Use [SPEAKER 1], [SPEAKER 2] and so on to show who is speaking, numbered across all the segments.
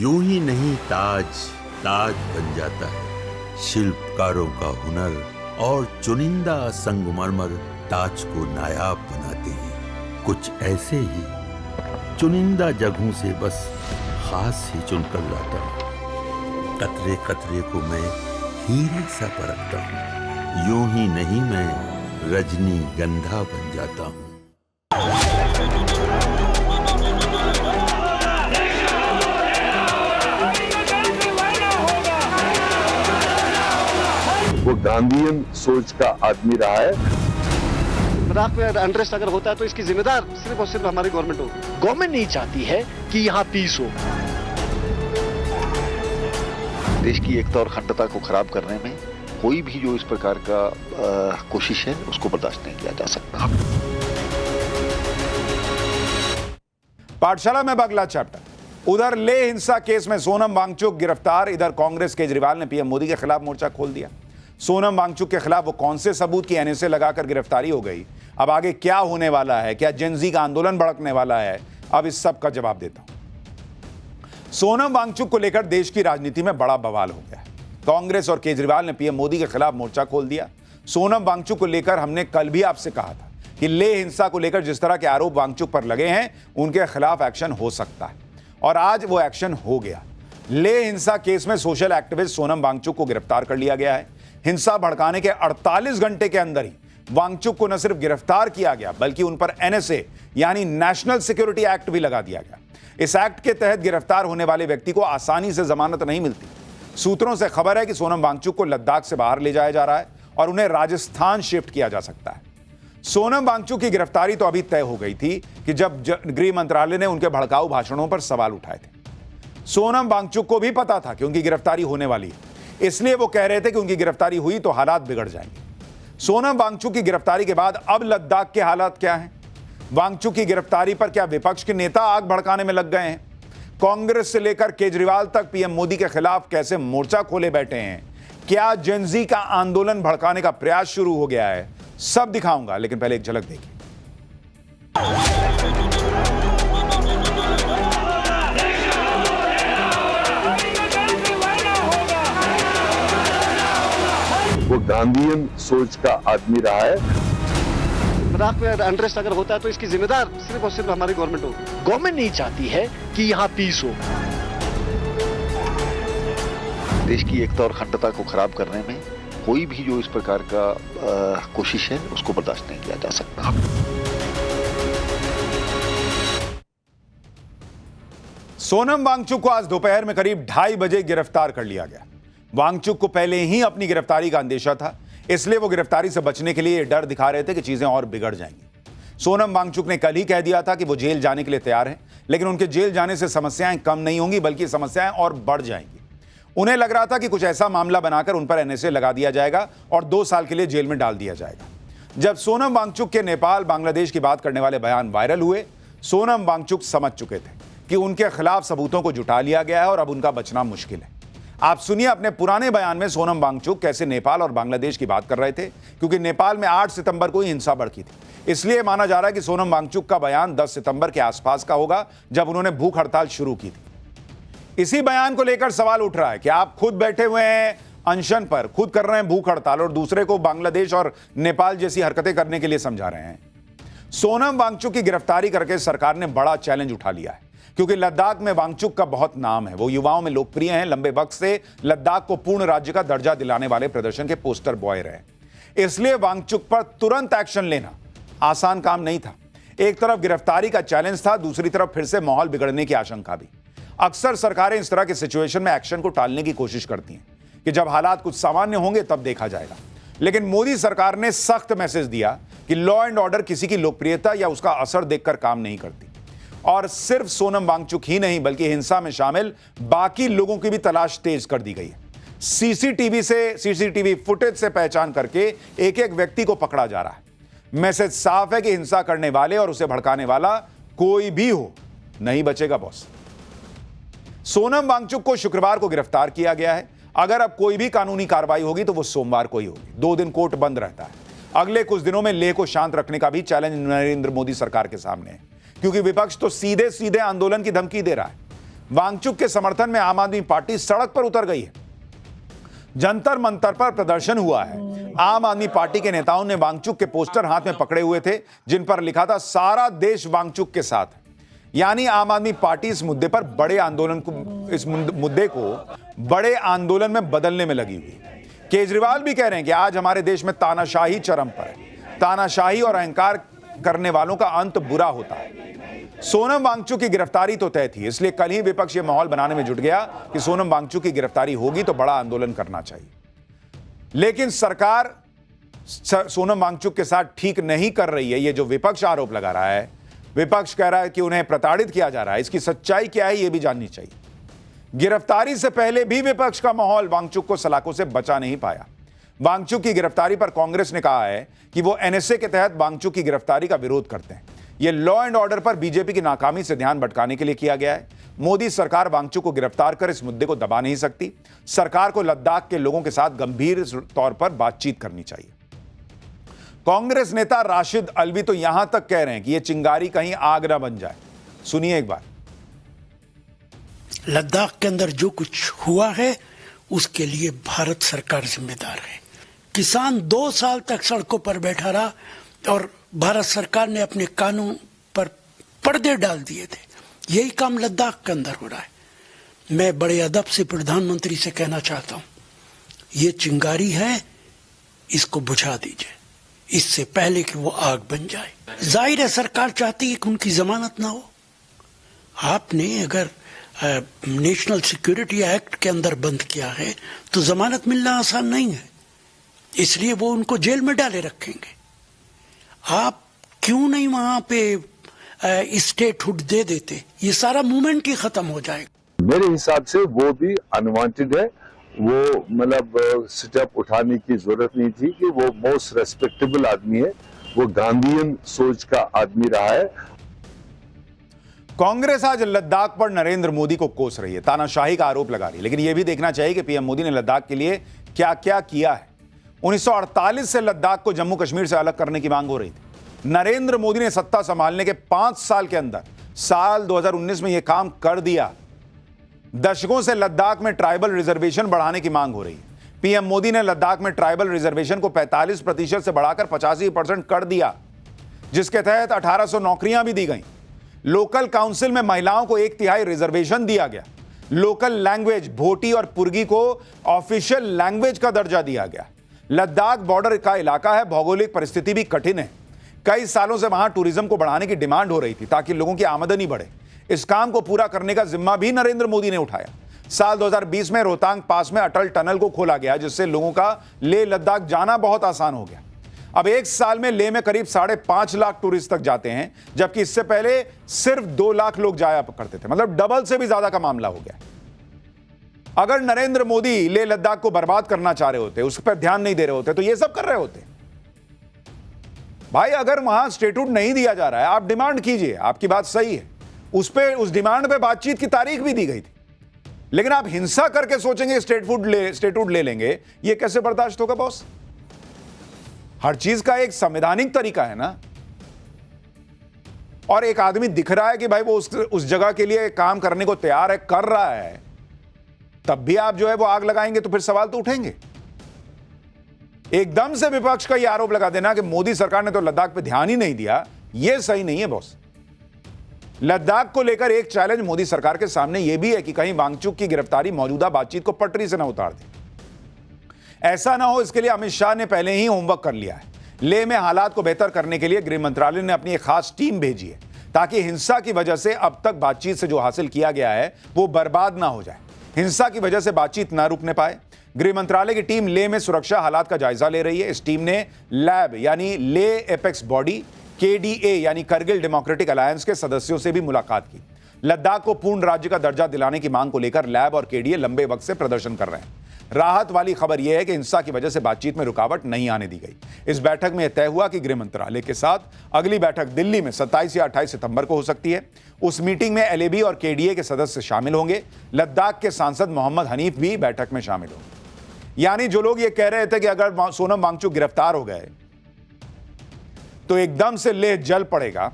[SPEAKER 1] यूं ही नहीं ताज ताज बन जाता है। शिल्पकारों का हुनर और चुनिंदा संगमरमर ताज को नायाब बनाते हैं। कुछ ऐसे ही चुनिंदा जगहों से बस खास ही चुनकर लाता हूँ। कतरे कतरे को मैं हीरे सा परखता हूँ। यूं ही नहीं मैं रजनीगंधा बन जाता हूँ।
[SPEAKER 2] वो गांधीयन सोच का आदमी रहा है।
[SPEAKER 3] रात में अनरेस्ट अगर होता है तो इसकी जिम्मेदार सिर्फ और सिर्फ हमारी गवर्नमेंट होगी। गवर्नमेंट नहीं चाहती है कि यहाँ पीस हो।
[SPEAKER 4] देश की एकता और अखंडता को खराब करने में कोई भी जो इस प्रकार का कोशिश है उसको बर्दाश्त नहीं किया जा सकता।
[SPEAKER 5] पाठशाला में अगला चैप्टर। उधर लेह हिंसा केस में सोनम वांगचुक गिरफ्तार। इधर कांग्रेस केजरीवाल ने पीएम मोदी के खिलाफ मोर्चा खोल दिया। सोनम वांगचुक के खिलाफ वो कौन से सबूत की एनएसए लगाकर गिरफ्तारी हो गई, अब आगे क्या होने वाला है, क्या जेनजी का आंदोलन भड़कने वाला है, अब इस सब का जवाब देता हूं। सोनम वांगचुक को लेकर देश की राजनीति में बड़ा बवाल हो गया है। कांग्रेस और केजरीवाल ने पीएम मोदी के खिलाफ मोर्चा खोल दिया। सोनम वांगचुक को लेकर हमने कल भी आपसे कहा था कि लेह हिंसा को लेकर जिस तरह के आरोप वांगचुक पर लगे हैं उनके खिलाफ एक्शन हो सकता है, और आज वो एक्शन हो गया। लेह हिंसा केस में सोशल एक्टिविस्ट सोनम वांगचुक को गिरफ्तार कर लिया गया है। हिंसा भड़काने के 48 घंटे के अंदर ही वांगचुक को न सिर्फ गिरफ्तार किया गया बल्कि उन पर एनएसए यानी नेशनल सिक्योरिटी एक्ट भी लगा दिया गया। इस एक्ट के तहत गिरफ्तार होने वाले व्यक्ति को आसानी से जमानत नहीं मिलती। सूत्रों से खबर है कि सोनम वांगचुक को लद्दाख से बाहर ले जाया जा रहा है और उन्हें राजस्थान शिफ्ट किया जा सकता है। सोनम वांगचुक की गिरफ्तारी तो अभी तय हो गई थी कि जब गृह मंत्रालय ने उनके भड़काऊ भाषणों पर सवाल उठाए थे। सोनम वांगचुक को भी पता था कि उनकी गिरफ्तारी होने वाली है, इसलिए वो कह रहे थे कि उनकी गिरफ्तारी हुई तो हालात बिगड़ जाएंगे। सोनम वांगचुक की गिरफ्तारी के बाद अब लद्दाख के हालात क्या हैं? वांगचुक की गिरफ्तारी पर क्या विपक्ष के नेता आग भड़काने में लग गए हैं? कांग्रेस से लेकर केजरीवाल तक पीएम मोदी के खिलाफ कैसे मोर्चा खोले बैठे हैं? क्या जेनजी का आंदोलन भड़काने का प्रयास शुरू हो गया है? सब दिखाऊंगा, लेकिन पहले एक झलक देखिए।
[SPEAKER 2] वो गांधीयन सोच का आदमी रहा है।
[SPEAKER 3] रात में अनरेस्ट अगर होता है तो इसकी जिम्मेदार सिर्फ और सिर्फ हमारी गवर्नमेंट होगी। गवर्नमेंट नहीं चाहती है कि यहाँ पीस हो।
[SPEAKER 4] देश की एकता और अखंडता को खराब करने में कोई भी जो इस प्रकार का कोशिश है उसको बर्दाश्त नहीं किया जा सकता।
[SPEAKER 5] सोनम वांगचुक को आज दोपहर में करीब 2:30 बजे गिरफ्तार कर लिया गया। वांगचुक को पहले ही अपनी गिरफ्तारी का अंदेशा था, इसलिए वो गिरफ्तारी से बचने के लिए डर दिखा रहे थे कि चीजें और बिगड़ जाएंगी। सोनम वांगचुक ने कल ही कह दिया था कि वो जेल जाने के लिए तैयार हैं, लेकिन उनके जेल जाने से समस्याएं कम नहीं होंगी बल्कि समस्याएं और बढ़ जाएंगी। उन्हें लग रहा था कि कुछ ऐसा मामला बनाकर उन पर एनएसए लगा दिया जाएगा और 2 साल के लिए जेल में डाल दिया जाएगा। जब सोनम वांगचुक के नेपाल बांग्लादेश की बात करने वाले बयान वायरल हुए, सोनम वांगचुक समझ चुके थे कि उनके खिलाफ सबूतों को जुटा लिया गया है और अब उनका बचना मुश्किल है। आप सुनिए अपने पुराने बयान में सोनम वांगचुक कैसे नेपाल और बांग्लादेश की बात कर रहे थे, क्योंकि नेपाल में 8 सितंबर को ही हिंसा भड़की थी। इसलिए माना जा रहा है कि सोनम वांगचुक का बयान 10 सितंबर के आसपास का होगा, जब उन्होंने भूख हड़ताल शुरू की थी। इसी बयान को लेकर सवाल उठ रहा है कि आप खुद बैठे हुए हैं अनशन पर, खुद कर रहे हैं भूख हड़ताल और दूसरे को बांग्लादेश और नेपाल जैसी हरकतें करने के लिए समझा रहे हैं। सोनम वांगचुक की गिरफ्तारी करके सरकार ने बड़ा चैलेंज उठा लिया है, क्योंकि लद्दाख में वांगचुक का बहुत नाम है। वो युवाओं में लोकप्रिय हैं, लंबे वक्त से लद्दाख को पूर्ण राज्य का दर्जा दिलाने वाले प्रदर्शन के पोस्टर बॉय रहे। इसलिए वांगचुक पर तुरंत एक्शन लेना आसान काम नहीं था। एक तरफ गिरफ्तारी का चैलेंज था, दूसरी तरफ फिर से माहौल बिगड़ने की आशंका भी। अक्सर सरकारें इस तरह के सिचुएशन में एक्शन को टालने की कोशिश करती हैं कि जब हालात कुछ सामान्य होंगे तब देखा जाएगा। लेकिन मोदी सरकार ने सख्त मैसेज दिया कि लॉ एंड ऑर्डर किसी की लोकप्रियता या उसका असर देखकर काम नहीं करती। और सिर्फ सोनम वांगचुक ही नहीं बल्कि हिंसा में शामिल बाकी लोगों की भी तलाश तेज कर दी गई है। सीसीटीवी फुटेज से पहचान करके एक एक व्यक्ति को पकड़ा जा रहा है। मैसेज साफ है कि हिंसा करने वाले और उसे भड़काने वाला कोई भी हो, नहीं बचेगा बॉस। सोनम वांगचुक को शुक्रवार को गिरफ्तार किया गया है। अगर अब कोई भी कानूनी कार्रवाई होगी तो वो सोमवार को ही होगी। 2 दिन कोर्ट बंद रहता है। अगले कुछ दिनों में लेह को शांत रखने का भी चैलेंज नरेंद्र मोदी सरकार के सामने है, क्योंकि विपक्ष तो सीधे सीधे आंदोलन की धमकी दे रहा है। वांगचुक के समर्थन में आम आदमी पार्टी सड़क पर उतर गई है। जंतर मंतर पर प्रदर्शन हुआ है। आम आदमी पार्टी के नेताओं ने वांगचुक के पोस्टर हाथ में पकड़े हुए थे जिन पर लिखा था सारा देश वांगचुक के साथ है। यानी आम आदमी पार्टी इस मुद्दे पर इस मुद्दे को बड़े आंदोलन में बदलने में लगी हुई है। केजरीवाल भी कह रहे हैं कि आज हमारे देश में तानाशाही चरम पर है। तानाशाही और अहंकार करने वालों का अंत बुरा होता है। सोनम वांगचुक की गिरफ्तारी तो तय थी, इसलिए कल ही विपक्ष ये माहौल बनाने में जुट गया कि सोनम वांगचुक की गिरफ्तारी होगी तो बड़ा आंदोलन करना चाहिए। लेकिन सरकार सोनम वांगचुक के साथ ठीक नहीं कर रही है। ये जो विपक्ष आरोप लगा रहा है, विपक्ष कह रहा है कि उन्हें प्रताड़ित किया जा रहा है, इसकी सच्चाई क्या है यह भी जाननी चाहिए। गिरफ्तारी से पहले भी विपक्ष का माहौल वांगचुक को सलाखों से बचा नहीं पाया। वांगचुक की गिरफ्तारी पर कांग्रेस ने कहा है कि वो एनएसए के तहत वांगचुक की गिरफ्तारी का विरोध करते हैं। यह लॉ एंड ऑर्डर पर बीजेपी की नाकामी से ध्यान भटकाने के लिए किया गया है। मोदी सरकार वांगचुक को गिरफ्तार कर इस मुद्दे को दबा नहीं सकती। सरकार को लद्दाख के लोगों के साथ गंभीर तौर पर बातचीत करनी चाहिए। कांग्रेस नेता राशिद अलवी तो यहां तक कह रहे हैं कि यह चिंगारी कहीं आग ना बन जाए। सुनिए एक बार।
[SPEAKER 6] लद्दाख के अंदर जो कुछ हुआ है उसके लिए भारत सरकार जिम्मेदार है। किसान 2 साल तक सड़कों पर बैठा रहा और भारत सरकार ने अपने कानून पर पर्दे डाल दिए थे। यही काम लद्दाख के अंदर हो रहा है। मैं बड़े अदब से प्रधानमंत्री से कहना चाहता हूं, ये चिंगारी है, इसको बुझा दीजिए इससे पहले कि वो आग बन जाए। जाहिर है सरकार चाहती है कि उनकी जमानत ना हो। आपने अगर नेशनल सिक्योरिटी एक्ट के अंदर बंद किया है तो जमानत मिलना आसान नहीं है, इसलिए वो उनको जेल में डाले रखेंगे। आप क्यों नहीं वहां पे स्टेटहुड दे देते, ये सारा मूवमेंट ही खत्म हो जाएगा।
[SPEAKER 2] मेरे हिसाब से वो भी अनवांटेड है। वो मतलब स्टेप उठाने की जरूरत नहीं थी कि वो मोस्ट रेस्पेक्टेबल आदमी है, वो गांधीयन सोच का आदमी रहा है।
[SPEAKER 5] कांग्रेस आज लद्दाख पर नरेंद्र मोदी को कोस रही है, तानाशाही का आरोप लगा रही है। लेकिन यह भी देखना चाहिए कि पीएम मोदी ने लद्दाख के लिए क्या क्या किया है। 1948 से लद्दाख को जम्मू कश्मीर से अलग करने की मांग हो रही थी। नरेंद्र मोदी ने सत्ता संभालने के 5 साल के अंदर साल 2019 में यह काम कर दिया। दशकों से लद्दाख में ट्राइबल रिजर्वेशन बढ़ाने की मांग हो रही है। पीएम मोदी ने लद्दाख में ट्राइबल रिजर्वेशन को 45% से बढ़ाकर 85% कर दिया, जिसके तहत 1800 नौकरियां भी दी गई। लोकल काउंसिल में महिलाओं को 1/3 रिजर्वेशन दिया गया। लोकल लैंग्वेज भोटी और पुर्गी को ऑफिशियल लैंग्वेज का दर्जा दिया गया। लद्दाख बॉर्डर का इलाका है, भौगोलिक परिस्थिति भी कठिन है। कई सालों से वहां टूरिज्म को बढ़ाने की डिमांड हो रही थी ताकि लोगों की आमदनी बढ़े। इस काम को पूरा करने का जिम्मा भी नरेंद्र मोदी ने उठाया। साल 2020 में रोहतांग पास में अटल टनल को खोला गया, जिससे लोगों का लेह लद्दाख जाना बहुत आसान हो गया। अब 1 साल में लेह में करीब 5.5 लाख टूरिस्ट तक जाते हैं, जबकि इससे पहले सिर्फ 2 लाख लोग जाया करते थे। मतलब डबल से भी ज्यादा का मामला हो गया। अगर नरेंद्र मोदी लेह लद्दाख को बर्बाद करना चाह रहे होते, उस पर ध्यान नहीं दे रहे होते, तो ये सब कर रहे होते। भाई अगर वहां स्टेटहुड नहीं दिया जा रहा है, आप डिमांड कीजिए, आपकी बात सही है। उस डिमांड पे बातचीत की तारीख भी दी गई थी। लेकिन आप हिंसा करके सोचेंगे स्टेटहुड ले लेंगे, ये कैसे बर्दाश्त होगा बॉस? हर चीज का एक संवैधानिक तरीका है ना। और एक आदमी दिख रहा है कि भाई वो उस जगह के लिए काम करने को तैयार है, कर रहा है, तब भी आप जो है वो आग लगाएंगे तो फिर सवाल तो उठेंगे। एकदम से विपक्ष का यह आरोप लगा देना कि मोदी सरकार ने तो लद्दाख पे ध्यान ही नहीं दिया, यह सही नहीं है बॉस। लद्दाख को लेकर एक चैलेंज मोदी सरकार के सामने यह भी है कि कहीं वांगचुक की गिरफ्तारी मौजूदा बातचीत को पटरी से न उतार दे। ऐसा ना हो, इसके लिए अमित शाह ने पहले ही होमवर्क कर लिया है। लेह में हालात को बेहतर करने के लिए गृह मंत्रालय ने अपनी एक खास टीम भेजी है, ताकि हिंसा की वजह से अब तक बातचीत से जो हासिल किया गया है वो बर्बाद ना हो जाए, हिंसा की वजह से बातचीत ना रुकने पाए। गृह मंत्रालय की टीम लेह में सुरक्षा हालात का जायजा ले रही है। इस टीम ने लैब यानी लेह एपेक्स बॉडी, KDA यानी करगिल डेमोक्रेटिक अलायंस के सदस्यों से भी मुलाकात की। लद्दाख को पूर्ण राज्य का दर्जा दिलाने की मांग को लेकर लैब और KDA लंबे वक्त से प्रदर्शन कर रहे हैं। राहत वाली खबर यह है कि हिंसा की वजह से बातचीत में रुकावट नहीं आने दी गई। इस बैठक में यह तय हुआ कि गृह मंत्रालय के साथ अगली बैठक दिल्ली में 27 या 28 सितंबर को हो सकती है। उस मीटिंग में LAB और KDA के सदस्य शामिल होंगे। लद्दाख के सांसद मोहम्मद हनीफ भी बैठक में शामिल होंगे। यानी जो लोग ये कह रहे थे कि अगर सोनम वांगचुक गिरफ्तार हो गए तो एकदम से लेह जल पड़ेगा,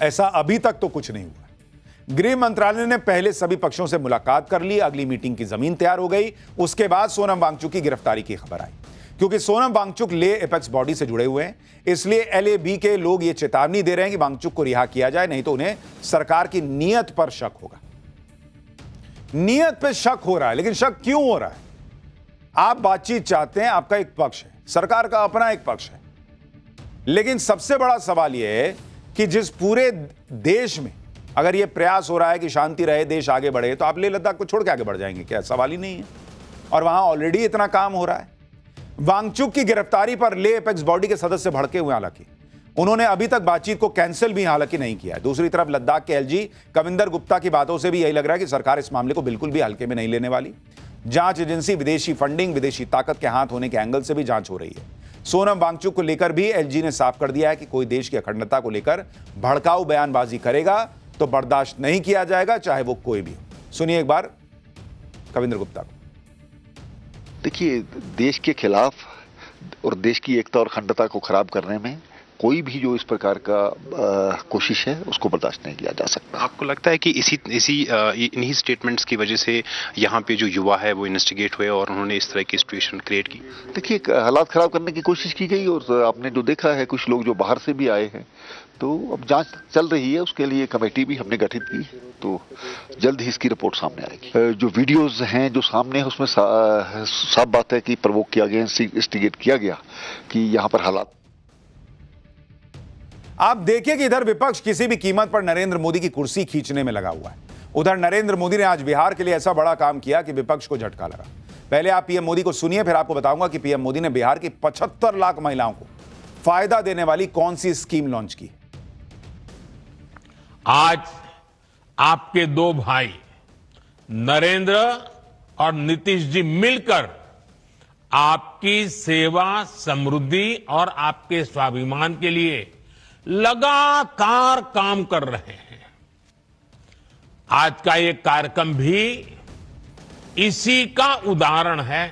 [SPEAKER 5] ऐसा अभी तक तो कुछ नहीं हुआ। गृह मंत्रालय ने पहले सभी पक्षों से मुलाकात कर ली, अगली मीटिंग की जमीन तैयार हो गई। उसके बाद सोनम वांगचुक की गिरफ्तारी की खबर आई। क्योंकि सोनम वांगचुक ले एपेक्स बॉडी से जुड़े हुए हैं, इसलिए एलएबी के लोग ये चेतावनी दे रहे हैं कि वांगचुक को रिहा किया जाए, नहीं तो उन्हें सरकार की नीयत पर शक होगा। नीयत पे शक हो रहा है, लेकिन शक क्यों हो रहा है? आप बातचीत चाहते हैं, आपका एक पक्ष है, सरकार का अपना एक पक्ष है, लेकिन सबसे बड़ा सवाल यह है कि जिस पूरे देश में अगर यह प्रयास हो रहा है कि शांति रहे, देश आगे बढ़े, तो आप लेह लद्दाख को छोड़ के आगे बढ़ जाएंगे क्या? सवाल ही नहीं है। और वहां ऑलरेडी इतना काम हो रहा है। वांगचुक की गिरफ्तारी पर ले एपेक्स बॉडी के सदस्य भड़के हुए, हालांकि उन्होंने अभी तक बातचीत को कैंसिल भी हालांकि नहीं किया है। दूसरी तरफ लद्दाख के एलजी कविंदर गुप्ता की बातों से भी यही लग रहा है कि सरकार इस मामले को बिल्कुल भी हल्के में नहीं लेने वाली। जांच एजेंसी विदेशी फंडिंग, विदेशी ताकत के हाथ होने के एंगल से भी जांच हो रही है। सोनम वांगचुक को लेकर भी एलजी ने साफ कर दिया है कि कोई देश की अखंडता को लेकर भड़काऊ बयानबाजी करेगा तो बर्दाश्त नहीं किया जाएगा, चाहे वो कोई भी हो। सुनिए एक बार कविंदर गुप्ता को।
[SPEAKER 4] देखिए, देश के खिलाफ और देश की एकता और अखंडता को खराब करने में कोई भी जो इस प्रकार का कोशिश है उसको बर्दाश्त नहीं किया जा सकता।
[SPEAKER 7] आपको लगता है कि इन्हीं स्टेटमेंट्स की वजह से यहाँ पे जो युवा है वो इन्वेस्टिगेट हुए और उन्होंने इस तरह की सिचुएशन क्रिएट की?
[SPEAKER 4] देखिए, हालात खराब करने की कोशिश की गई और आपने जो देखा है, कुछ लोग जो बाहर से भी आए हैं, तो अब जांच चल रही है, उसके लिए कमेटी भी हमने गठित की, तो जल्द ही इसकी रिपोर्ट सामने आएगी। जो वीडियोस हैं जो सामने है उसमें साफ बात है कि प्रवोक किया गया, इंस्टिगेट किया गया कि यहाँ पर हालात।
[SPEAKER 5] आप देखिए कि इधर विपक्ष किसी भी कीमत पर नरेंद्र मोदी की कुर्सी खींचने में लगा हुआ है, उधर नरेंद्र मोदी ने आज बिहार के लिए ऐसा बड़ा काम किया कि विपक्ष को झटका लगा। पहले आप पीएम मोदी को सुनिए, फिर आपको बताऊंगा कि पीएम मोदी ने बिहार की 75 लाख महिलाओं को फायदा देने वाली कौन सी स्कीम लॉन्च की।
[SPEAKER 8] आज आपके दो भाई नरेंद्र और नीतीश जी मिलकर आपकी सेवा, समृद्धि और आपके स्वाभिमान के लिए लगातार काम कर रहे हैं। आज का ये कार्यक्रम भी इसी का उदाहरण है।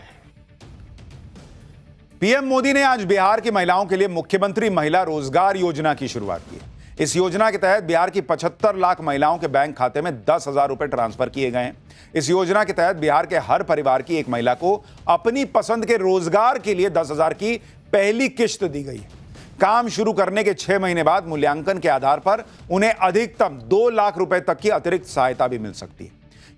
[SPEAKER 5] पीएम मोदी ने आज बिहार की महिलाओं के लिए मुख्यमंत्री महिला रोजगार योजना की शुरुआत की। इस योजना के तहत बिहार की 75 लाख महिलाओं के बैंक खाते में 10,000 रुपए ट्रांसफर किए गए हैं। इस योजना के तहत बिहार के हर परिवार की एक महिला को अपनी पसंद के रोजगार के लिए 10,000 की पहली किश्त दी गई है। काम शुरू करने के 6 महीने बाद मूल्यांकन के आधार पर उन्हें अधिकतम 2 लाख रुपए तक की अतिरिक्त सहायता भी मिल सकती है।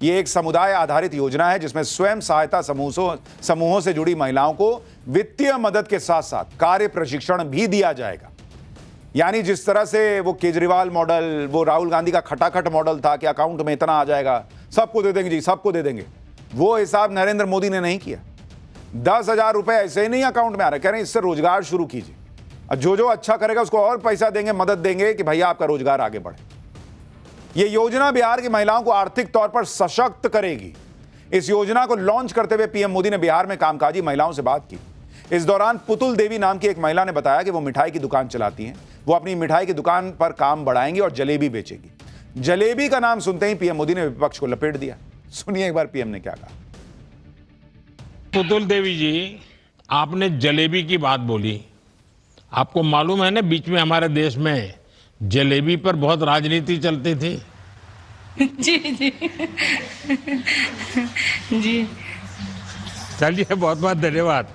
[SPEAKER 5] यह एक समुदाय आधारित योजना है जिसमें स्वयं सहायता समूहों से जुड़ी महिलाओं को वित्तीय मदद के साथ साथ कार्य प्रशिक्षण भी दिया जाएगा। यानी जिस तरह से वो केजरीवाल मॉडल, वो राहुल गांधी का खटाखट मॉडल था कि अकाउंट में इतना आ जाएगा, सबको दे देंगे जी, सबको दे देंगे, वो हिसाब नरेंद्र मोदी ने नहीं किया। 10,000 रुपए ऐसे ही नहीं अकाउंट में आ रहे, कह रहे हैं इससे रोजगार शुरू कीजिए और जो अच्छा करेगा उसको और पैसा देंगे, मदद देंगे कि भैया आपका रोजगार आगे बढ़े। यह योजना बिहार की महिलाओं को आर्थिक तौर पर सशक्त करेगी। इस योजना को लॉन्च करते हुए पीएम मोदी ने बिहार में कामकाजी महिलाओं से बात की। इस दौरान पुतुल देवी नाम की एक महिला ने बताया कि वो मिठाई की दुकान चलाती हैं। वो अपनी मिठाई की दुकान पर काम बढ़ाएंगी और जलेबी बेचेगी। जलेबी का नाम सुनते ही पीएम मोदी ने विपक्ष को लपेट दिया। सुनिए एक बार पीएम ने क्या कहा।
[SPEAKER 8] पुतुल देवी जी, आपने जलेबी की बात बोली। आपको मालूम है ना, बीच में हमारे देश में जलेबी पर बहुत राजनीति चलती थी।
[SPEAKER 9] जी जी जी।
[SPEAKER 8] चलिए, बहुत बहुत धन्यवाद।